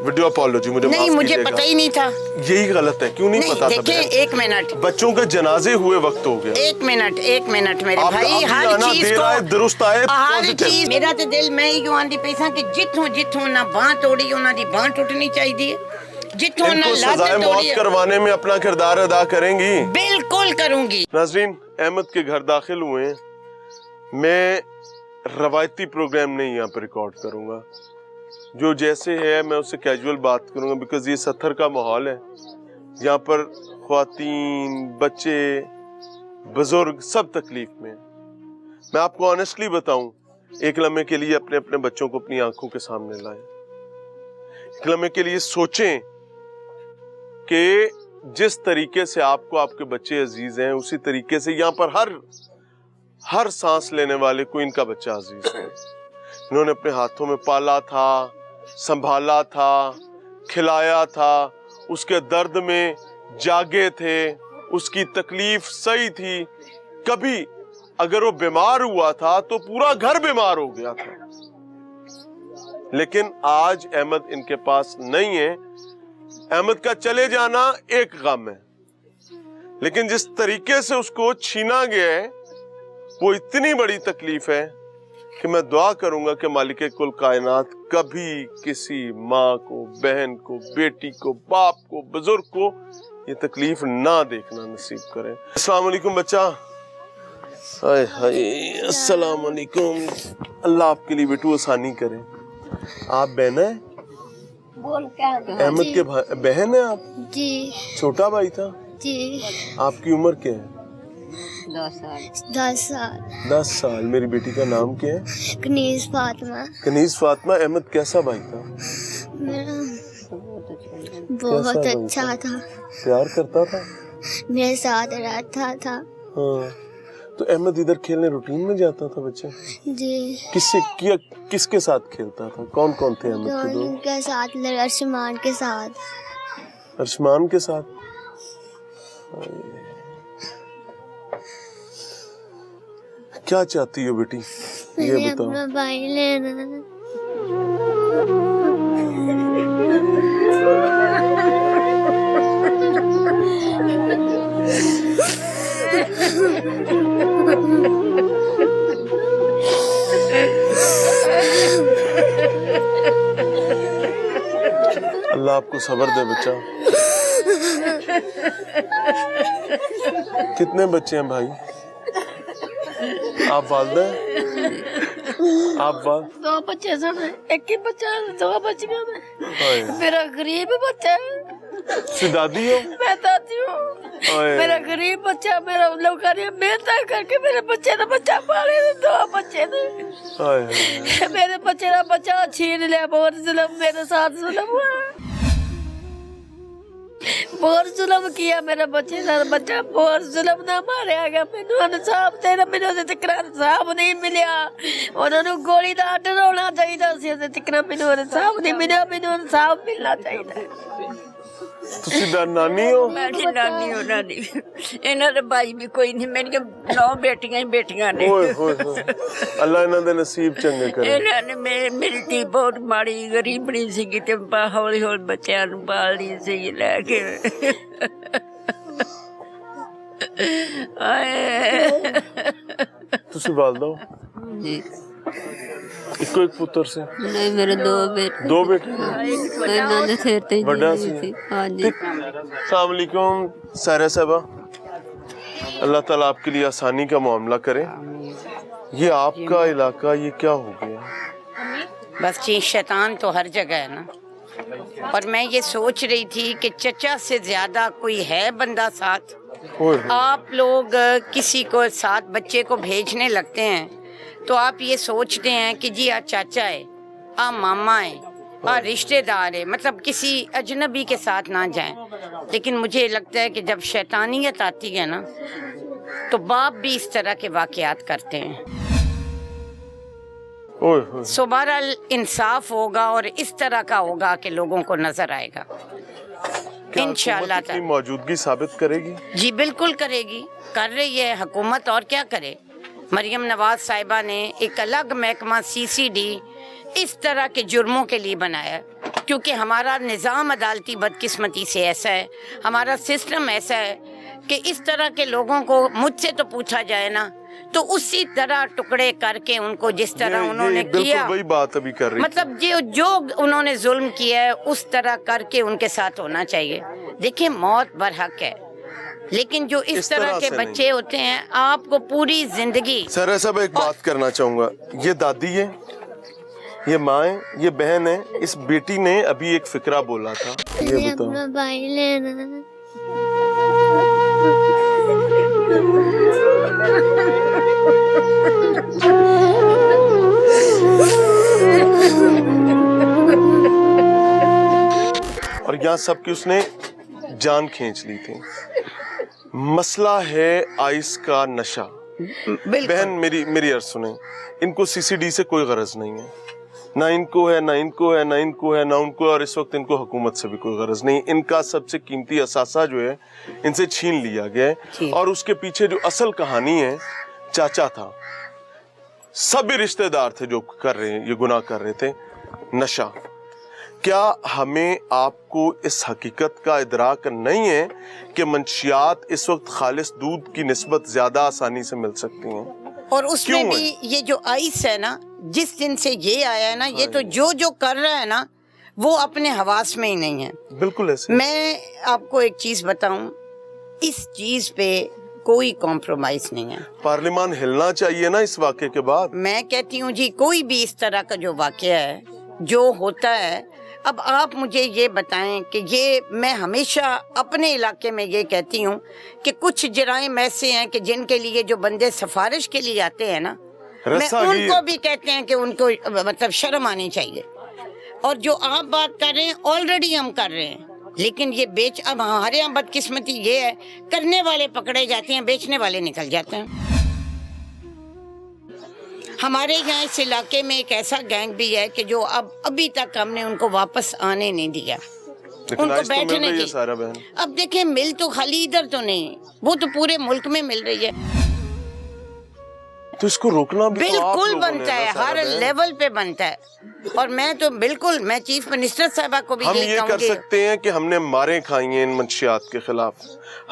Video apology, मुझे नहीं, माफ मुझे कीजिएगा। पता ही नहीं था। यही गलत है, क्यों नहीं पता था? देखिए, बहन? एक मिनट, बच्चों के जनाजे हुए वक्त हो गया। एक मिनट मेरे आप भाई, हर आना चीज देर आए, दुरुस्त आए, को, हर positive। चीज, मेरा तो दिल मैं ही आंदी पैसा कि जिथों ना बांह तोड़ी उन्हां दी बांह टूटनी चाहिए, जिथों ना इनको लात सजाए मौत तोड़ी। करवाने में अपना किरदार अदा करेंगी। बिल्कुल करूंगी। नाजरीन, अहमद के घर दाखिल हुए हैं। मैं रवायती प्रोग्राम नहीं यहाँ पर रिकॉर्ड करूंगा, जो जैसे है मैं उससे कैजुअल बात करूंगा, बिकॉज ये सत्तर का माहौल है। यहाँ पर ख्वातीन, बच्चे, बुजुर्ग सब तकलीफ में हैं। मैं आपको ऑनेस्टली बताऊं, एक लम्हे के लिए अपने अपने बच्चों को अपनी आंखों के सामने लाएं। एक लम्हे के लिए सोचें कि जिस तरीके से आपको आपके बच्चे अजीज हैं, उसी तरीके से यहाँ पर हर सांस लेने वाले को इनका बच्चा अजीज है। इन्होंने अपने हाथों में पाला था, संभाला था, खिलाया था, उसके दर्द में जागे थे, उसकी तकलीफ सही थी। कभी अगर वो बीमार हुआ था तो पूरा घर बीमार हो गया था। लेकिन आज अहमद इनके पास नहीं है। अहमद का चले जाना एक गम है, लेकिन जिस तरीके से उसको छीना गया है वो इतनी बड़ी तकलीफ है कि मैं दुआ करूंगा कि मालिक कुल कायनात कभी किसी माँ को, बहन को, बेटी को, बाप को, बुजुर्ग को ये तकलीफ ना देखना नसीब करे। अस्सलाम वालेकुम बच्चा। हाय हाय, अस्सलाम वालेकुम। अल्लाह आपके लिए बेटू आसानी करे। आप बहन है? बोल क्या? अहमद के बहन है आप? जी छोटा भाई था जी। आपकी उम्र क्या है? 10 साल। 10 साल। मेरी बेटी का नाम क्या है? कनीज फातिमा। कनीज फातिमा। अहमद कैसा भाई था? मेरा कैसा बहुत भाई अच्छा था, प्यार करता था? मेरे साथ रहता था। हाँ। तो अहमद इधर खेलने रूटीन में जाता था बच्चे? जी। किसके साथ खेलता था? कौन कौन थे अहमद के दोस्त? उनके साथ, अर्शमान के साथ। अर्शमान के साथ। क्या चाहती हो बेटी, ये मुझे बताओ। अपना भाई लेना। अल्लाह आपको सब्र दे बच्चा। कितने बच्चे हैं भाई? आप वालिदा हैं? आप वाल? 2 बच्चे सब, एक ही बच्चा, 2 बच्चियां में। हाय। मेरा गरीब बच्चा है। तुम दादी हो? मैं दादी हूँ। हाय। मेरा गरीब बच्चा, मेरा लोग मेहनत करके मेरे बच्चे ने बच्चा पाले, 2 बच्चे ने। हाय हाय। मेरे बच्चे का बच्चा छीन लिया। बहुत जुल्म मेरे साथ जुल्म हुआ, बहुत जुल्म किया मेरे बच्चे का। बच्चा बहुत जुल्म ना मारिया गया। मैनू इंसाफ देना, मैनू इंसाफ नहीं मिलिया। उन्होंने गोली का आर्डर होना चाहिए सी, मैनू इंसाफ नहीं मिलिया। मैनू इंसाफ मिलना चाहिए। ਤੁਸੀਂ ਨਾਨੀ ਹੋ? ਮੈਂ ਨਾਨੀ ਉਹਨਾਂ ਦੀ। ਇਹਨਾਂ ਦੇ ਭਾਈ ਵੀ ਕੋਈ ਨਹੀਂ, ਮੇਰੀਆਂ 9 ਬੇਟੀਆਂ ਹੀ ਬੇਟੀਆਂ ਨੇ। ਓਏ ਹੋਏ ਹੋਏ, ਅੱਲਾ ਇਹਨਾਂ ਦੇ ਨਸੀਬ ਚੰਗੇ ਕਰੇ। ਇਹਨਾਂ ਨੇ ਮੇਰੀ ਧੀ ਬਹੁਤ ਮਾੜੀ ਗਰੀਬਣੀ ਸੀਗੀ ਤੇ ਹੌਲੀ ਹੌਲੀ ਬੱਚਿਆਂ ਨੂੰ ਪਾਲਦੀ ਸੀ ਲੈ ਕੇ। ਆਏ ਤੁਸੀਂ ਵਾਲਦਾ ਹੋ? ਜੀ ਇੱਕੋ ਇੱਕ ਪੁੱਤਰ ਸੀ? ਨਹੀਂ, ਮੇਰੇ 2 ਬੇਟੇ। 2 बेटे? ਇਹਨਾਂ ਦੇ ਸਿਰ ਤੇ ਵੱਡਾ ਜੀ ਸੀ? ਹਾਂਜੀ। अस्सलाम वालेकुम सारा साहबा, अल्लाह ताला आपके लिए आसानी का मामला करे। ये आपका इलाका, ये क्या हो गया? बस ये शैतान तो हर जगह है ना। और मैं ये सोच रही थी कि चचा से ज्यादा कोई है बंदा साथ। ओए होए। आप लोग किसी को साथ बच्चे को भेजने लगते हैं तो आप ये सोचते हैं कि जी आ चाचा है, आ मामा है, आ रिश्तेदार है, मतलब किसी अजनबी के साथ ना जाएं। लेकिन मुझे लगता है कि जब शैतानियत आती है ना तो बाप भी इस तरह के वाकयात करते हैं। ओए होए। सो बहरहाल इंसाफ होगा और इस तरह का होगा कि लोगों को नजर आएगा क्या इंशाअल्लाह हुकूमत अपनी ताला। मौजूदगी साबित करेगी? जी बिल्कुल करेगी, कर रही है हुकूमत, और क्या करे। मरियम नवाज साहिबा ने एक अलग महकमा CCD इस तरह के जुर्मों के लिए बनाया, کیونکہ ہمارا نظام عدالتی بدقسمتی سے ایسا ہے، ہمارا سسٹم ایسا ہے کہ اس طرح کے لوگوں کو مجھ سے تو پوچھا جائے نا تو اسی طرح ٹکڑے کر کے ان کو جس طرح انہوں نے بالکل کیا، وہی بات ابھی کر رہی تھی. مطلب جو انہوں نے ظلم کیا ہے اس طرح کر کے ان کے ساتھ ہونا چاہیے. دیکھیں موت برحق ہے، لیکن جو اس طرح کے بچے ہوتے ہیں آپ کو پوری زندگی. سر صاحب ایک بات کرنا چاہوں گا، یہ دادی ہے، یہ ماں ہے، یہ بہن ہے. اس بیٹی نے ابھی ایک فکرہ بولا تھا، یہ بتاؤ. اپنا بھائی لینا اور یہاں سب کی اس نے جان کھینچ لی تھی. مسئلہ ہے آئس کا نشہ. بہن میری عرض سنیں، ان کو CCD سے کوئی غرض نہیں ہے، نہ ان کو ہے، نہ ان کو ہے، نہ ان کو ہے، نہ ان کو ہے، اور اس وقت ان کو حکومت سے بھی کوئی غرض نہیں. ان کا سب سے قیمتی اثاثہ جو ہے ان سے چھین لیا گیا ہے، اور اس کے پیچھے جو اصل کہانی ہے چاچا تھا. سب رشتہ دار تھے جو کر رہے ہیں، یہ گناہ کر رہے تھے. نشہ. کیا ہمیں آپ کو اس حقیقت کا ادراک نہیں ہے کہ منشیات اس وقت خالص دودھ کی نسبت زیادہ آسانی سے مل سکتی ہیں؟ اور اس میں بھی یہ جو آئس ہے نا، جس دن سے یہ آیا ہے نا، یہ تو جو کر رہا ہے نا وہ اپنے حواس میں ہی نہیں ہے. بالکل ایسے. میں آپ کو ایک چیز بتاؤں، اس چیز پہ کوئی کمپرومائز نہیں ہے. پارلیمان ہلنا چاہیے نا اس واقعے کے بعد. میں کہتی ہوں جی کوئی بھی اس طرح کا جو واقعہ ہے جو ہوتا ہے، اب آپ مجھے یہ بتائیں کہ یہ میں ہمیشہ اپنے علاقے میں یہ کہتی ہوں کہ کچھ جرائم ایسے ہیں کہ جن کے لیے جو بندے سفارش کے لیے آتے ہیں نا، میں ان کو بھی کہتے ہیں کہ ان کو مطلب شرم آنی چاہیے. اور جو آپ بات کر رہے ہیں آلریڈی ہم کر رہے ہیں، لیکن یہ اب ہمارے یہاں بدقسمتی یہ ہے کرنے والے پکڑے جاتے ہیں، بیچنے والے نکل جاتے ہیں. ہمارے یہاں اس علاقے میں ایک ایسا گینگ بھی ہے کہ جو ابھی تک ہم نے ان کو واپس آنے نہیں دیا، ان کو بیٹھنے کی. اب دیکھیں مل تو خالی ادھر تو نہیں، وہ تو پورے ملک میں مل رہی ہے. تو اس کو روکنا بھی بالکل بنتا ہے، ہر لیول پہ بنتا ہے. اور میں تو بالکل میں چیف منسٹر صاحبہ کو بھی ہم یہی یہ کہوں کر گی. سکتے ہیں کہ ہم نے ماریں کھائی ہیں ان منشیات کے خلاف،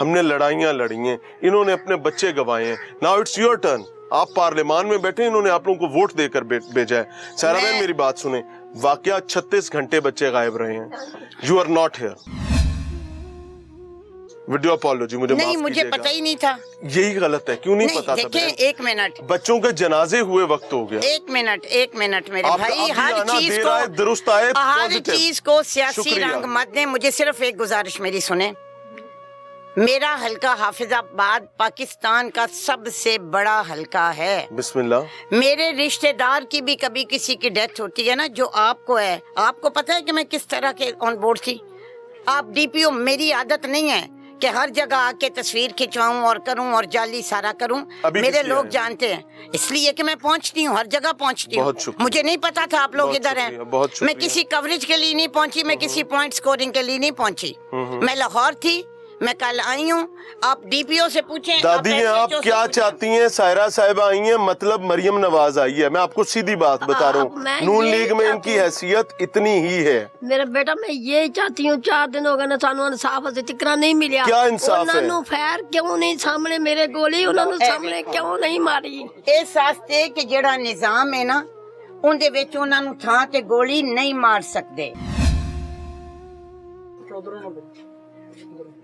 ہم نے لڑائیاں لڑی ہیں، انہوں نے اپنے بچے گنوائے ہیں. Now it's your turn. آپ پارلیمان میں بیٹھے، انہوں نے آپ لوگوں کو ووٹ دے کر بھیجا ہے. سائرہ بہن میری بات سنیں، واقعہ 36 گھنٹے بچے غائب رہے ہیں. You are not here. Video apology مجھے نہیں، مجھے پتہ ہی نہیں تھا. یہی غلط ہے. کیوں نہیں پتا تھا؟ دیکھیں ایک منٹ، بچوں کے جنازے ہوئے وقت ہو گیا. ایک منٹ میرے بھائی، ہر چیز کو سیاسی رنگ مت دیں. مجھے صرف ایک گزارش میری سنیں. میرا حلقہ حافظ آباد پاکستان کا سب سے بڑا حلقہ ہے. بسم اللہ. میرے رشتہ دار کی بھی کبھی کسی کی ڈیتھ ہوتی ہے نا، جو آپ کو ہے، آپ کو پتہ ہے کہ میں کس طرح کے آن بورڈ تھی. آپ DPO، میری عادت نہیں ہے کہ ہر جگہ آ کے تصویر کھنچواؤں اور کروں اور جعلی سارا کروں. میرے لوگ جانتے ہیں، اس لیے کہ میں پہنچتی ہوں، ہر جگہ پہنچتی ہوں. مجھے نہیں پتا تھا آپ لوگ ادھر ہیں. میں کسی کوریج کے لیے نہیں پہنچی، میں کسی پوائنٹ سکورنگ کے لیے نہیں پہنچی. میں لاہور تھی، میں کل آئی ہوں. آپ DPO سے پوچھیں دادی ہیں آپ کیا چاہتی ہیں. سائرہ صاحبہ آئی ہیں، مطلب مریم نواز آئی ہے. میں آپ کو سیدھی بات بتا رہا ہوں، نون لیگ میں ان کی حیثیت اتنی ہی ہے. میرا بیٹا میں یہ چاہتی ہوں، 4 دن ہو گئے نا سانو انصاف سے ٹکرا نہیں ملیا. کیا انصاف ہے؟ انہوں فیر کیوں نہیں سامنے میرے گولی انہوں نے سامنے کیوں نہیں ماری؟ اس واسطے کہ جڑا نظام ہے نا ان دے وچ انہاں نوں تھاں تے گولی نہیں مار سکدے.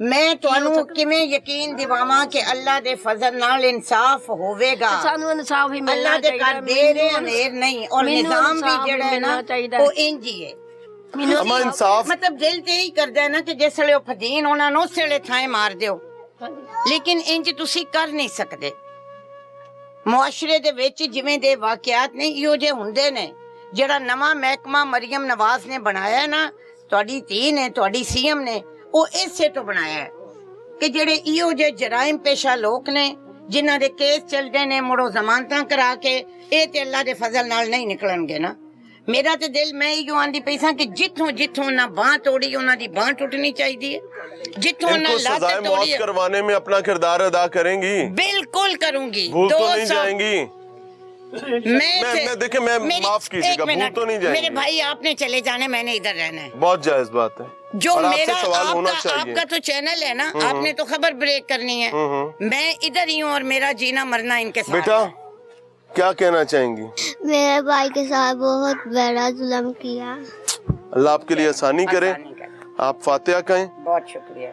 میں تانوں کیویں یقین دیواواں کہ اللہ دے فضل نال انصاف ہوے گا. سانو انصاف ہی ملنا اللہ دے کر دیر انیر نہیں. اور نظام بھی جڑا ہے نا وہ انج ہی ہے. اما انصاف مطلب دل تے ہی کردا ہے نا کہ جس ویلے فدین انہاں نوں اس ویلے تھائیں مار دیو، لیکن انج تسی کر نہیں سکدے. معاشرے دے وچ جویں دے واقعات نے ایہو جے ہوندے نے. جڑا نواں محکمہ مریم نواز نے بنایا ہے نا، تہاڈی دھی نے، تہاڈی CM نے، وہ ایسے تو بنایا ہے کہ جڑے ایہو جے جرائم پیشہ لوگ نے جنہاں دے کیس چلدے نے مڑو ضمانتاں کرا کے، اے تے اللہ دے فضل نال نہیں نکلن گے نا. میرا تے دل میں ایو آندی پئی ساں کہ جتھوں نہ باں توڑی انہاں دی باں ٹوٹنی چاہیے، جتھوں نہ لت سزائے موت کروانے میں اپنا کردار ادا کریں گی. بالکل کروں گی. بھول تو نہیں جائیں گی. मैं देखिए, मैं माफ कीजिएगा, भूल तो नहीं जाएंगे। मेरे भाई आपने चले जाने, मैंने इधर रहना है। बहुत जायज बात है। जो और आपसे मेरा सवाल होना चाहिए। आपका तो चैनल है ना, आपने तो खबर ब्रेक करनी है। मैं इधर ही हूँ और मेरा जीना मरना इनके साथ। बेटा क्या कहना चाहेंगी? मेरे भाई के साथ बहुत बड़ा जुल्म किया। अल्लाह आपके लिए आसानी करे। आप फातिहा कहें। बहुत शुक्रिया।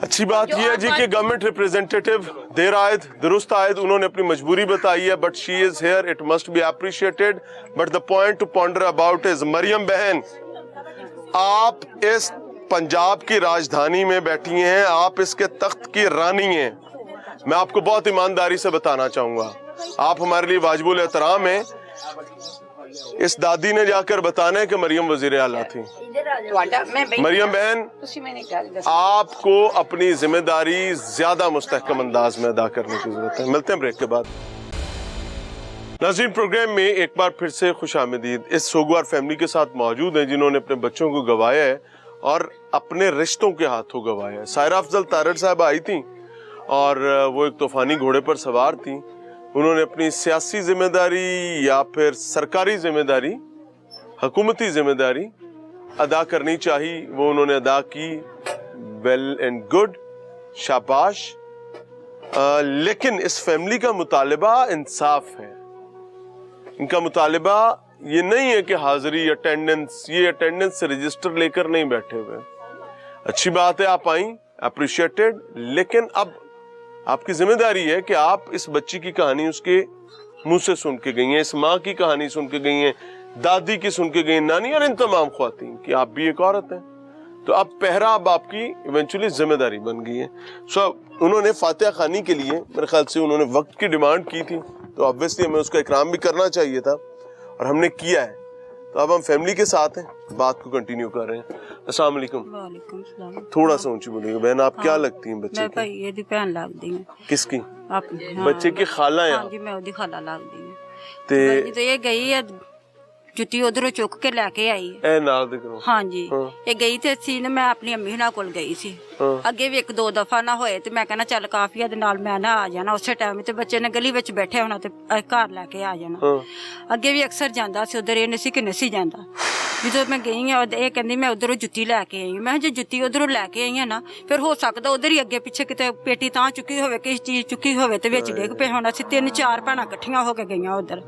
अच्छी बात यह है जी कि गवर्नमेंट रिप्रेजेंटेटिव देर आयद दुरुस्त आयद, उन्होंने अपनी मजबूरी बताई है, but she is here, it must be appreciated. But the point to ponder about is, Maryam बहन, आप इस पंजाब की राजधानी में बैठी हैं, आप इसके तख्त की रानी हैं। मैं आपको बहुत ईमानदारी से बताना चाहूंगा, आप हमारे लिए वाजिबुल एहतराम हैं। इस दादी ने जाकर बताना है कि मरियम वजीर आला थी। मरियम बहन, आपको अपनी जिम्मेदारी ज्यादा मुस्तहकम अंदाज में अदा करने की जरूरत है। मिलते हैं ब्रेक के बाद। नाज़रीन, प्रोग्राम में एक बार फिर से खुशामदीद। इस सोगवार फैमिली के साथ मौजूद हैं जिन्होंने अपने बच्चों को गंवाया है और अपने रिश्तों के हाथों गंवाया है। सायरा अफजल तारड़ साहब आई थी और वो एक तूफानी घोड़े पर सवार थी। उन्होंने अपनी सियासी जिम्मेदारी या फिर सरकारी जिम्मेदारी, हुकूमती जिम्मेदारी अदा करनी चाहिए, वो उन्होंने अदा की। वेल एंड गुड, शाबाश। लेकिन इस फैमिली का मुतालिबा इंसाफ है। इनका मुतालिबा ये नहीं है कि हाजिरी, अटेंडेंस, ये अटेंडेंस से रजिस्टर लेकर नहीं बैठे हुए। अच्छी बात है आप आई, अप्रिशिएटेड, लेकिन अब आपकी जिम्मेदारी है कि आप इस बच्ची की कहानी उसके मुंह से सुन के गई हैं, इस माँ की कहानी सुन के गई हैं, दादी की सुन के गई, नानी और इन तमाम ख्वातीन की आप भी एक औरत हैं, तो अब पहरा अब आपकी इवेंचुअली जिम्मेदारी बन गई है। सो उन्होंने फातिहा खानी के लिए मेरे ख्याल से उन्होंने वक्त की डिमांड की थी, तो ऑब्वियसली हमें उसका इकराम भी करना चाहिए था और हमने किया है। तो अब हम फैमिली के साथ हैं, बात को कंटिन्यू कर रहे हैं। अस्सलाम वालेकुम। वालेकुम सलाम। थोड़ा सा ऊंची बोलिएगा बहन, आप क्या लगती हैं बच्चे मैं की? भाई ਇਹਦੀ ਭੈਣ ਲੱਗਦੀ ਹਾਂ। किसकी? आप बच्चे की खाला है हाँ जी, मैं ਉਹਦੀ ਖਾਲਾ ਲੱਗਦੀ ਹਾਂ। ते ਜਦੋਂ ਇਹ ਗਈ ਹੈ ਜੁੱਤੀ ਉਧਰੋਂ ਚੁੱਕ ਕੇ ਲੈ ਕੇ ਆਈ ਹੈ। ए नाल दे करो। ਹਾਂਜੀ ਇਹ ਗਈ ਤੇ ਸੀ ਨਾ, ਮੈਂ ਆਪਣੀ ਅੰਮੀ ਨਾਲ ਕੋਲ ਗਈ ਸੀ। ਅੱਗੇ ਵੀ ਇੱਕ ਦੋ ਦਫਾ ਨਾ ਹੋਏ ਤੇ ਮੈਂ ਕਹਿੰਦਾ ਚੱਲ ਕਾਫੀਆ ਦੇ ਨਾਲ ਮੈਂ ਨਾ ਆ ਜਾਣਾ ਉਸੇ ਟਾਈਮ ਤੇ ਬੱਚੇ ਨੇ ਗਲੀ ਵਿੱਚ ਬੈਠੇ ਹੋਣਾ ਤੇ ਘਰ ਲੈ ਕੇ ਆ ਜਾਣਾ। ਅੱਗੇ ਵੀ ਅਕਸਰ ਜਾਂਦਾ ਸੀ ਉਧਰ, ਇਹ ਨਹੀਂ ਸੀ ਕਿ ਨਹੀਂ ਜਾਂਦਾ। ਜਦੋਂ ਮੈਂ ਗਈ ਆ ਇਹ ਕਹਿੰਦੀ ਮੈਂ ਉਧਰੋਂ ਜੁੱਤੀ ਲੈ ਕੇ ਆਈ। ਮੈਂ ਜੇ ਜੁੱਤੀ ਉਧਰੋਂ ਲੈ ਕੇ ਆਈ ਆ ਨਾ, ਫਿਰ ਹੋ ਸਕਦਾ ਉਧਰ ਹੀ ਅੱਗੇ ਪਿੱਛੇ ਕਿਤੇ ਪੇਟੀ ਤਾਂ ਚੁੱਕੀ ਹੋਵੇ, ਕਿਸੇ ਚੀਜ਼ ਚੁੱਕੀ ਹੋਵੇ ਤੇ ਵਿੱਚ ਡਿੱਗ ਪਏ ਹੋਣਾ ਸੀ। 3-4 ਭੈਣਾਂ ਇਕੱਠੀਆਂ ਹੋ ਕੇ ਗਈਆਂ ਉਧਰ।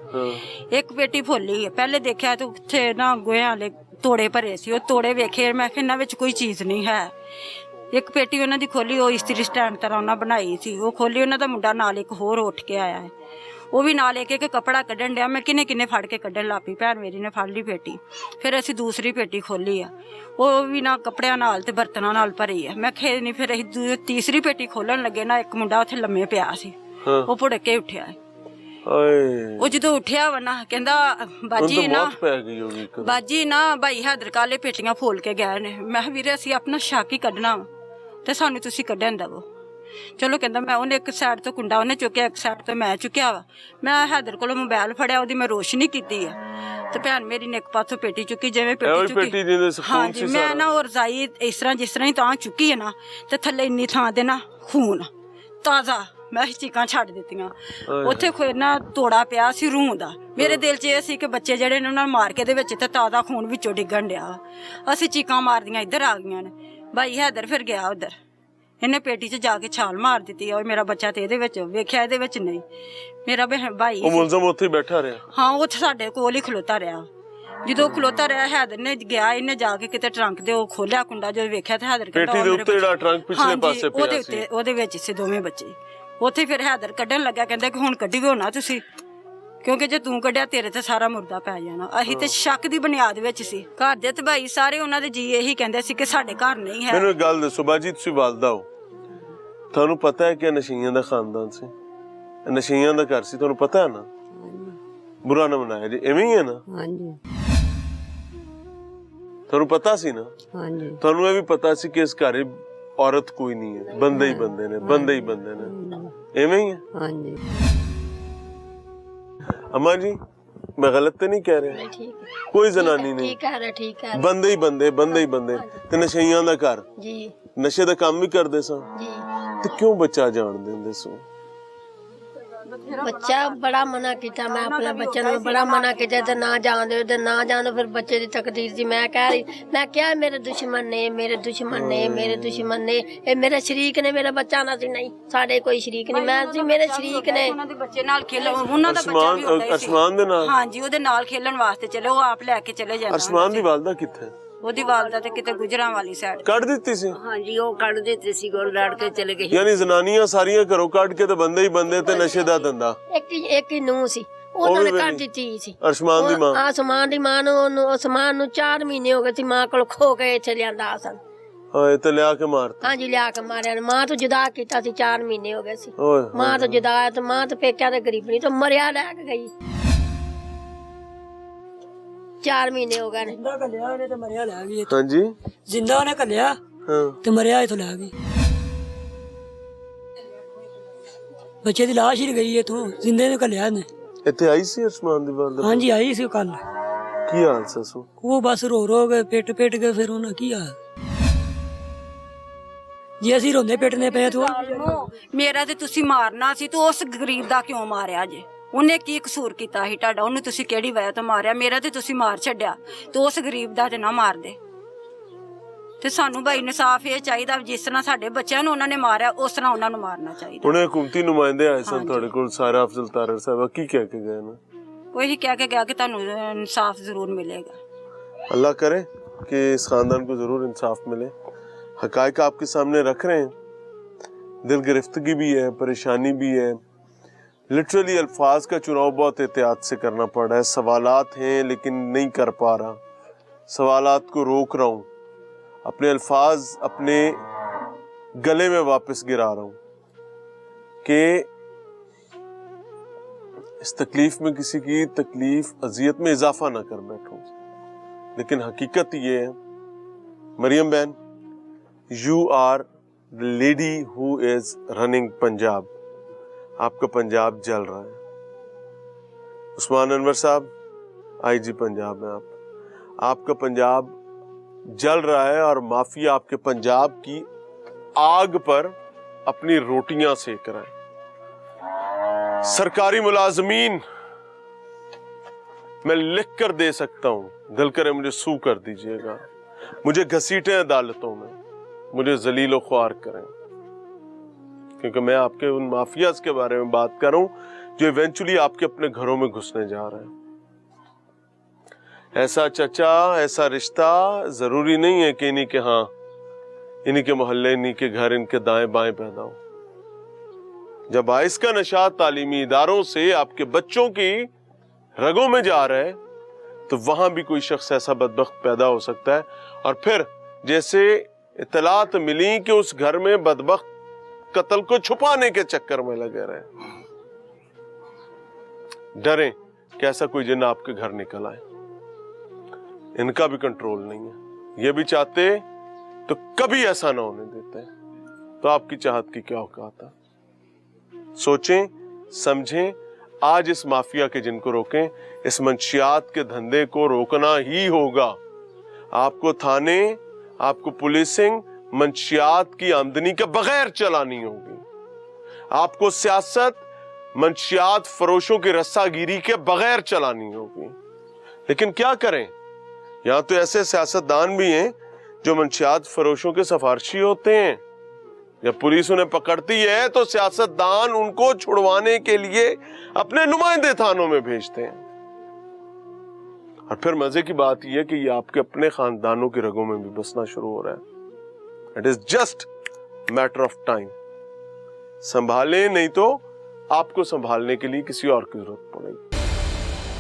ਇੱਕ ਪੇਟੀ ਫੁੱਲੀ ਹੈ, ਪਹਿਲੇ ਦੇਖਿਆ ਤੇ ਉੱਥੇ ਨਾ ਗੋਹਿਆਂ ਵਾਲੇ ਤੋੜੇ ਭਰੇ ਸੀ। ਉਹ ਤੋੜੇ ਵੇਖੇ, ਮੈਂ ਕਿਹਾ ਇਹਨਾਂ ਵਿੱਚ ਕੋਈ ਚੀਜ਼ ਨਹੀਂ ਹੈ। ਇੱਕ ਪੇਟੀ ਉਹਨਾਂ ਦੀ ਖੋਲੀ, ਉਹ ਇਸਤਰੀ ਸਟੈਂਡ ਤਰ੍ਹਾਂ ਉਹਨਾਂ ਬਣਾਈ ਸੀ, ਉਹ ਖੋਲੀ। ਉਹਨਾਂ ਦਾ ਮੁੰਡਾ ਨਾਲ ਇੱਕ ਹੋਰ ਉੱਠ ਕੇ ਆਇਆ ਹੈ, ਉਹ ਵੀ ਨਾਲ ਇੱਕ ਕੱਪੜਾ ਕੱਢਣ ਡਿਆ। ਮੈਂ ਕਿੰਨੇ ਫੜ ਕੇ ਕੱਢਣ ਲੱਗ ਪਈ, ਭੈਣ ਮੇਰੀ ਨੇ ਫੜ ਲਈ ਪੇਟੀ। ਫਿਰ ਅਸੀਂ ਦੂਸਰੀ ਪੇਟੀ ਖੋਲੀ ਆ, ਉਹ ਵੀ ਨਾ ਕੱਪੜਿਆਂ ਨਾਲ ਤੇ ਬਰਤਨਾਂ ਨਾਲ ਭਰੀ ਆ। ਮੈਂ ਖੇ ਨਹੀਂ, ਫਿਰ ਅਸੀਂ ਤੀਸਰੀ ਪੇਟੀ ਖੋਲਣ ਲੱਗੇ ਨਾ, ਇੱਕ ਮੁੰਡਾ ਉੱਥੇ ਲੰਮੇ ਪਿਆ ਸੀ, ਉਹ ਭੁੜਕ ਕੇ ਉੱਠਿਆ। ਉਹ ਜਦੋਂ ਉੱਠਿਆ ਵਾ ਨਾ, ਕਹਿੰਦਾ ਬਾਜੀ ਨਾ ਭਾਈ ਹੈਦਰ ਕਾਲੇ ਪੇਟੀਆਂ ਫੋਲ ਕੇ ਗਏ ਨੇ। ਮੈਂ ਵੀਰੇ ਅਸੀਂ ਆਪਣਾ ਸ਼ੱਕ ਹੀ ਕੱਢਣਾ ਤੇ ਸਾਨੂੰ ਤੁਸੀਂ ਕੱਢਣ ਦਵੋ। ਚਲੋ ਕਹਿੰਦਾ ਮੈਂ, ਉਹਨੇ ਇੱਕ ਸਾਈਡ ਤੋਂ ਕੁੰਡਾ ਉਹਨੇ ਚੁੱਕਿਆ, ਇੱਕ ਸਾਈਡ ਤੋਂ ਮੈਂ ਚੁੱਕਿਆ ਵਾ। ਮੈਂ ਹੈਦਰ ਕੋਲੋਂ ਮੋਬਾਈਲ ਫੜਿਆ, ਉਹਦੀ ਮੈਂ ਰੋਸ਼ਨੀ ਕੀਤੀ ਆ ਤੇ ਭੈਣ ਮੇਰੀ ਨੇ ਇੱਕ ਪਾਸੋਂ ਪੇਟੀ ਚੁੱਕੀ, ਜਿਵੇਂ ਪੇਟੀ ਚੁੱਕੀ। ਹਾਂਜੀ, ਮੈਂ ਨਾ ਉਹ ਰਜ਼ਾਈ ਇਸ ਤਰ੍ਹਾਂ ਜਿਸ ਤਰ੍ਹਾਂ ਹੀ ਤਾਂ ਚੁੱਕੀ ਹੈ ਨਾ, ਤੇ ਥੱਲੇ ਇੰਨੀ ਥਾਂ ਦੇ ਨਾ ਖੂਨ ਤਾਜ਼ਾ, ਮੈਂ ਚੀਕਾਂ ਛੱਡ ਦਿੱਤੀਆਂ। ਉੱਥੇ ਕੋਈ ਨਾ ਤੋੜਾ ਪਿਆ ਸੀ ਰੂਹ ਦਾ। ਮੇਰੇ ਦਿਲ 'ਚ ਇਹ ਸੀ ਕਿ ਬੱਚੇ ਜਿਹੜੇ ਨੇ ਉਹਨਾਂ ਨੂੰ ਮਾਰ ਕੇ ਦੇ ਵਿੱਚ ਤੇ ਤਾਜ਼ਾ ਖੂਨ ਵਿੱਚੋਂ ਡਿੱਗਣ ਡਿਆ। ਅਸੀਂ ਚੀਕਾਂ ਮਾਰਦੀਆਂ ਇੱਧਰ ਆ ਗਈਆਂ ਨੇ। ਭਾਈ ਹੈਦਰ ਫਿਰ ਗਿਆ ਉੱਧਰ, ਇਹਨੇ ਪੇਟੀ 'ਚ ਜਾ ਕੇ ਛਾਲ ਮਾਰ ਦਿੱਤੀ। ਔਰ ਮੇਰਾ ਬੱਚਾ ਤੇ ਇਹਦੇ ਵਿੱਚ ਵੇਖਿਆ, ਇਹਦੇ ਵਿੱਚ ਨਹੀਂ। ਮੇਰਾ ਭਾਈ ਮੁਲਜ਼ਮ ਉੱਥੇ ਬੈਠਾ ਰਿਹਾ। ਹਾਂ, ਉੱਥੇ ਸਾਡੇ ਕੋਲ ਹੀ ਖਲੋਤਾ ਰਿਹਾ। ਜਦੋਂ ਖਲੋਤਾ ਰਿਹਾ, ਹੈਦਰ ਨੇ ਗਿਆ, ਇਹਨੇ ਜਾ ਕੇ ਕਿਤੇ ਟਰੰਕ ਦੇ ਉਹ ਖੋਲਿਆ ਕੁੰਡਾ, ਜਦੋਂ ਵੇਖਿਆ ਤੇ ਹੈਦਰ ਕਹਿੰਦਾ ਉਹਦੇ ਵਿੱਚ ਸੀ ਦੋਵੇਂ ਬੱਚੇ। ਉੱਥੇ ਫਿਰ ਹੈਦਰ ਕੱਢਣ ਲੱਗਾ, ਕਹਿੰਦਾ ਕਿ ਹੁਣ ਕੱਢੀਓ ਨਾ ਤੁਸੀਂ, ਕਿਉਂਕਿ ਜੇ ਤੂੰ ਕੱਢਿਆ ਤੇਰੇ ਤੇ ਸਾਰਾ ਮੁਰਦਾ ਪੈ ਜਾਣਾ। ਅਸੀਂ ਤੇ ਸ਼ੱਕ ਦੀ ਬੁਨਿਆਦ ਵਿੱਚ ਸੀ। ਘਰ ਦੇ ਤੇ ਭਾਈ ਸਾਰੇ ਉਹਨਾਂ ਦੇ ਜੀ ਇਹੀ ਕਹਿੰਦੇ ਸੀ ਕਿ ਸਾਡੇ ਘਰ ਨਹੀਂ ਹੈ। ਮੈਨੂੰ ਇੱਕ ਗੱਲ ਦੱਸੋ ਬਾਜੀ, ਤੁਸੀਂ ਵਾਲਦਾ ਹੋ, ਤੁਹਾਨੂੰ ਪਤਾ ਹੈ ਕਿ ਨਸ਼ਈਆਂ ਦਾ ਖਾਨਦਾਨ ਸੀ, ਨਸ਼ਈਆਂ ਦਾ ਘਰ ਸੀ, ਤੁਹਾਨੂੰ ਪਤਾ ਹੈ ਨਾ? ਬੁਰਾ ਨਾ ਮਨਾਇਆ ਜੀ, ਐਵੇਂ ਹੀ ਹੈ ਨਾ? ਹਾਂਜੀ, ਤੁਹਾਨੂੰ ਪਤਾ ਸੀ ਨਾ? ਹਾਂਜੀ। ਤੁਹਾਨੂੰ ਇਹ ਵੀ ਪਤਾ ਸੀ ਕਿ ਇਸ ਘਰ ਔਰਤ ਕੋਈ ਨਹੀਂ ਹੈ, ਬੰਦੇ ਹੀ ਬੰਦੇ ਨੇ, ਬੰਦੇ ਹੀ ਬੰਦੇ ਨੇ, ਐਵੇਂ ਹੀ ਹੈ? ਹਾਂਜੀ। अम्मा जी, मैं गलत तो नहीं कह रहा? कोई जनानी नहीं, ठीक है। बंदे ही बंदे, बंदे ही बंदे ते नशइयां दा घर जी, नशे दा काम भी करदे सन जी। ते क्यों बच्चा जान देंदे सो? ਬੱਚਾ ਬੜਾ ਮਨਾ ਕੀਤਾ, ਮੈਂ ਆਪਣੇ ਬੱਚਿਆਂ ਨੂੰ ਬੜਾ ਮਨਾ ਕੀਤਾ ਤੇ ਨਾ ਜਾਣ ਦਿਓ ਤੇ ਨਾ ਜਾਣ ਦਿਓ। ਫਿਰ ਬੱਚੇ ਦੀ ਤਕਦੀਰ ਸੀ, ਮੈਂ ਕਹਿ ਰਹੀ, ਮੈਂ ਕਿਹਾ ਮੇਰੇ ਦੁਸ਼ਮਣ ਨੇ, ਮੇਰੇ ਦੁਸ਼ਮਣ ਨੇ, ਮੇਰੇ ਦੁਸ਼ਮਣ ਨੇ, ਇਹ ਮੇਰੇ ਸ਼ਰੀਕ ਨੇ, ਮੇਰਾ ਬੱਚਾ ਨਾ ਸੀ। ਨਹੀਂ, ਸਾਡੇ ਕੋਈ ਸ਼ਰੀਕ ਨਹੀਂ, ਮੈਂ ਸੀ ਮੇਰੇ ਸ਼ਰੀਕ ਨੇ। ਉਹਨਾਂ ਦੇ ਬੱਚੇ ਨਾਲ ਖੇਲਣ, ਉਹਨਾਂ ਦਾ ਬੱਚਾ ਵੀ ਹੁੰਦਾ ਸੀ ਅਰਸ਼ਮਾਨ ਦੇ ਨਾਲ, ਹਾਂਜੀ ਉਹਦੇ ਨਾਲ ਖੇਲਣ ਵਾਸਤੇ ਚਲੇ, ਉਹ ਆਪ ਲੈ ਕੇ ਚਲੇ ਜਾਂਦੇ। ਅਰਸ਼ਮਾਨ ਦੀ ਵਾਲਦਾ ਕਿੱਥੇ? ਉਹਦੀ ਵਾਲਦਾ ਤੇ ਕਿਤੇ ਗੁਜਰਾਂ ਵਾਲੀ ਸਾਈਡ ਕੱਢ ਦਿੱਤੀ ਸੀ? ਹਾਂਜੀ ਉਹ ਕੱਢ ਦਿੱਤੇ ਸੀ, ਗੋਲ ਲੜ ਕੇ ਚਲੇ ਗਏ। ਯਾਨੀ ਜ਼ਨਾਨੀਆਂ ਸਾਰੀਆਂ ਘਰੋਂ ਕੱਢ ਕੇ ਤੇ ਬੰਦੇ ਹੀ ਬੰਦੇ ਤੇ ਨਸ਼ੇ ਦਾ ਧੰਦਾ। ਇੱਕ ਹੀ ਨੂੰਹ ਸੀ, ਉਹਨਾਂ ਨੇ ਕੱਢ ਦਿੱਤੀ ਸੀ। ਅਰਸ਼ਮਾਨ ਦੀ ਮਾਂ, ਆਸਮਾਨ ਦੀ ਮਾਂ ਨੂੰ, ਉਹਨੂੰ ਉਸਮਾਨ ਨੂੰ 4 ਮਹੀਨੇ ਹੋ ਗਏ ਸੀ ਮਾਂ ਕੋਲ ਖੋ ਕੇ ਇੱਥੇ ਲਿਆਂਦਾ ਸਨ। ਹਾਏ ਤੇ ਲਿਆ ਕੇ ਮਾਰਤਾ? ਹਾਂਜੀ ਲਿਆ ਕੇ ਮਾਰਿਆ। ਮਾਂ ਤੋਂ ਜੁਦਾ ਕੀਤਾ ਸੀ, 4 ਮਹੀਨੇ ਹੋ ਗਏ ਸੀ ਓਏ ਮਾਂ ਤੋਂ ਜੁਦਾ। ਤੇ ਮਾਂ ਤੋਂ ਪੇਕਿਆ ਤੇ ਗਰੀਬਣੀ ਤੋਂ ਮਰਿਆ ਲੈ ਕੇ ਗਈ। 4 ਮਹੀਨੇ ਹੋ ਗਏ ਨੇ। ਜਿੰਦਾ ਘੱਲਿਆ ਉਹਨੇ ਤੇ ਮਰਿਆ ਲੈ ਗਈ। ਹਾਂਜੀ, ਜਿੰਦਾ ਉਹਨੇ ਘੱਲਿਆ ਹਾਂ ਤੇ ਮਰਿਆ ਇਥੋਂ ਲੈ ਗਈ। ਬੱਚੇ ਦੀ ਲਾਸ਼ ਹੀ ਗਈ ਇਥੋਂ, ਜਿੰਦੇ ਨੇ ਘੱਲਿਆ ਨੇ। ਇੱਥੇ ਆਈ ਸੀ ਅਰਸ਼ਮਾਨ ਦੀ ਵਾਲਦਾ? ਹਾਂਜੀ ਆਈ ਸੀ ਕੱਲ। ਕੀ ਹਾਲ ਸਸੂ? ਉਹ ਬਸ ਰੋ ਕੇ ਪਿੱਟ ਕੇ ਫਿਰ ਉਹਨਾਂ ਕੀ ਹਾਲ। ਜੇ ਅਸੀਂ ਰੋਂਦੇ ਪਿੱਟਨੇ ਪਏ ਤਾਂ ਮੇਰਾ ਤੇ ਤੁਸੀਂ ਮਾਰਨਾ ਸੀ, ਤੂੰ ਉਸ ਗਰੀਬ ਦਾ ਕਿਉਂ ਮਾਰਿਆ ਜੇ? ਉਹਨੇ ਕੀ ਕਸੂਰ ਕੀਤਾ ਸੀ ਤੁਹਾਡਾ? ਉਹਨੂੰ ਤੁਸੀਂ ਕਿਹੜੀ ਵਜ੍ਹਾ ਤੋਂ ਮਾਰਿਆ? ਮੇਰਾ ਤੇ ਤੁਸੀਂ ਮਾਰ ਛੱਡਿਆ, ਤੂੰ ਉਸ ਗਰੀਬ ਦਾ ਤੇ ਨਾ ਮਾਰ ਦੇ। ਤੇ ਸਾਨੂੰ ਭਾਈ ਇਨਸਾਫ ਇਹ ਚਾਹੀਦਾ, ਜਿਸ ਤਰ੍ਹਾਂ ਸਾਡੇ ਬੱਚਿਆਂ ਨੂੰ ਉਹਨਾਂ ਨੇ ਮਾਰਿਆ ਉਸ ਤਰ੍ਹਾਂ ਉਹਨਾਂ ਨੂੰ ਮਾਰਨਾ ਚਾਹੀਦਾ। ਹੁਣੇ ਹਕੂਮਤੀ ਨੁਮਾਇੰਦੇ ਆਏ ਸਨ ਤੁਹਾਡੇ ਕੋਲ, ਸਾਰਾ ਅਫਜ਼ਲ ਤਾਰੜ ਸਾਹਿਬ, ਕੀ ਕਹਿ ਕੇ ਗਏ ਨੇ? ਉਹੀ ਕਹਿ ਕੇ ਗਿਆ ਕਿ ਤੁਹਾਨੂੰ ਇਨਸਾਫ ਜ਼ਰੂਰ ਮਿਲੇਗਾ। अल्लाह करे कि इस खानदान को ज़रूर इंसाफ मिले। हकायक आपके सामने रख रहे हैं, दिल गिरफ्तगी भी है, परेशानी भी है। लिटरली अल्फाज का चुनाव बहुत एहतियात से करना पड़ रहा है। सवालात हैं लेकिन नहीं कर पा रहा, सवालात को रोक रहा हूँ, अपने अल्फाज अपने गले में वापस गिरा रहा हूँ कि इस तकलीफ में किसी की तकलीफ अजियत में इजाफा ना कर बैठूं। लेकिन हकीकत ये है मरियम बहन, you are the lady who is running Punjab. आपका पंजाब जल रहा है। उस्मान अनवर साहब आईजी पंजाब में आपका पंजाब जल रहा है और माफिया आपके पंजाब की आग पर अपनी रोटियां सेक रहा है। सरकारी मुलाजमीन मैं लिख कर दे सकता हूं, दिल करे मुझे सू कर दीजिएगा, मुझे घसीटें अदालतों में, मुझे जलील ख्वार करें, क्योंकि मैं आपके उन माफियाज के बारे में बात कर रहा हूं जो इवेंचुअली आपके अपने घरों में घुसने जा रहे हैं। ऐसा चचा, ऐसा रिश्ता जरूरी नहीं है कि इन्हीं के हाँ इन्हीं के मोहल्ले, इन्हीं के घर, इनके दाएं बाएं पैदा हो। जब आइस का नशा तालीमी इदारों से आपके बच्चों की रगों में जा रहा है तो वहां भी कोई शख्स ऐसा बदबख्त पैदा हो सकता है। और फिर जैसे इतलात मिली कि उस घर में बदबख्त कत्ल को छुपाने के चक्कर में लगे रहे, डरें कि ऐसा कोई जिन्न आपके घर निकल आए। इनका भी कंट्रोल नहीं है, ये भी चाहते तो कभी ऐसा ना होने देते। तो आपकी चाहत की क्या औकात है? सोचें, समझें, आज इस माफिया के जिनको रोकें, इस मंशियात के धंधे को रोकना ही होगा। आपको थाने, आपको पुलिसिंग मंशियात की आमदनी के बगैर चलानी होगी। आपको सियासत मंशियात फरोशों की रस्सागिरी के बगैर चलानी होगी। लेकिन क्या करें, यहां तो ऐसे सियासतदान भी हैं जो मंशियात फरोशों के सिफारशी होते हैं। जब पुलिस उन्हें पकड़ती है तो सियासतदान उनको छुड़वाने के लिए अपने नुमाइंदे थानों में भेजते हैं। और फिर मजे की बात यह है कि ये आपके अपने खानदानों की रगों में भी बसना शुरू हो रहा है। It is just matter of time. संभालें, नहीं तो आपको संभालने के लिए किसी और की जरूरत पड़ेगी।